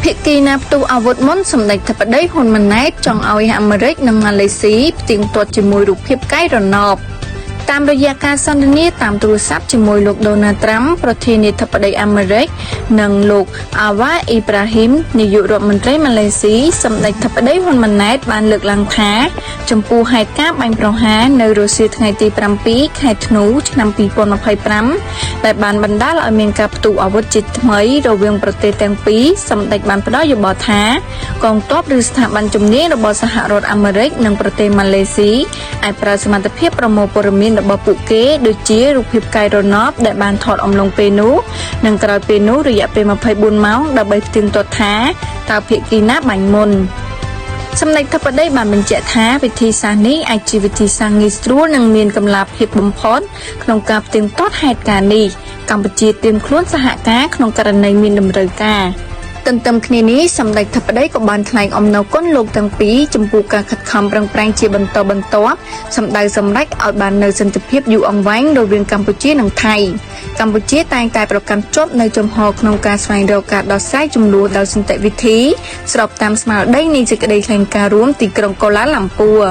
ភាគីណាផ្ទុះអាវុធមុនសម្ដេចធិបតីហ៊ុនម៉ាណែតចង់ឲ្យអាមេរិកនិងម៉ាឡេស៊ីផ្ទៀងផ្ទាត់ជាមួយរូបភាពកែរណបតាមរយៈការសន្ទនាតាមទូរស័ព្ទជាមួយលោកដូណាល់ត្រាំប្រធានាធិបតីអាមេរិកនិងលោកអាវ៉ាអ៊ីប្រាហ៊ីមនាយករដ្ឋមន្ត្រីម៉ាឡេស៊ីសម្ដេចធិបតីហ៊ុនម៉ាណែតបានលើកឡើងថាចំពោះហេតុការណ៍បាញ់ប្រហារនៅរុស្ស៊ីថ្ងៃទី7ខែធ្នូឆ្នាំ2025ដែលបានបណ្ដាលឲ្យមានការផ្ទុះអាវុធជាថ្មីរវាងប្រទេសទាំងពីរសម្ដេចបានផ្ដល់យោបល់ថាកងទ័ពឬស្ថាប័នជំនាញរបស់សហរដ្ឋអាមេរិកនិងប្រទេសម៉ាឡេស៊ីអាចប្រើសមត្ថភាពប្រមូលព័ត៌មានរបស់ពួកគេដូចជារូបភាពកែរណបដែលបានថតអំឡុងពេលនោះនិងក្រោយពេលនោះរយៈពេល24ម៉ោងដើម្បីផ្ទៀងផ្ទាត់ថាតើភាគីណាបាញ់មុនសម្ដេចធិបតីបានបញ្ជាក់ថាវិធីសាស្ត្រនេះអាចជាវិធីសាស្ត្រងាយស្រួលនិងមានកម្លាភាពបំផុតក្នុងការផ្ទៀងផ្ទាត់ហេតុការណ៍នេះកម្ពុជាត្រៀមខ្លួនសហការក្នុងករណីមានតម្រូវការទន្ទឹមគ្នានេះសម្ដេចធិបតីក៏បានថ្លែងអំណរគុណលោកទាំងពីរចំពោះការខិតខំប្រឹងប្រែងជាបន្តបន្ទាប់សម្ដៅសម្រេចឲ្យបាននូវសន្តិភាពយូរអង្វែងរវាងកម្ពុជានិងថៃកម្ពុជាតែងតែប្រកាន់ខ្ជាប់នូវជំហរក្នុងការស្វែងរកការដោះស្រាយជម្លោះដោយសន្តិវិធីស្របតាមស្មារតីនៃសេចក្តីថ្លែងការណ៍រួមទីក្រុងកូឡាឡាំពួរ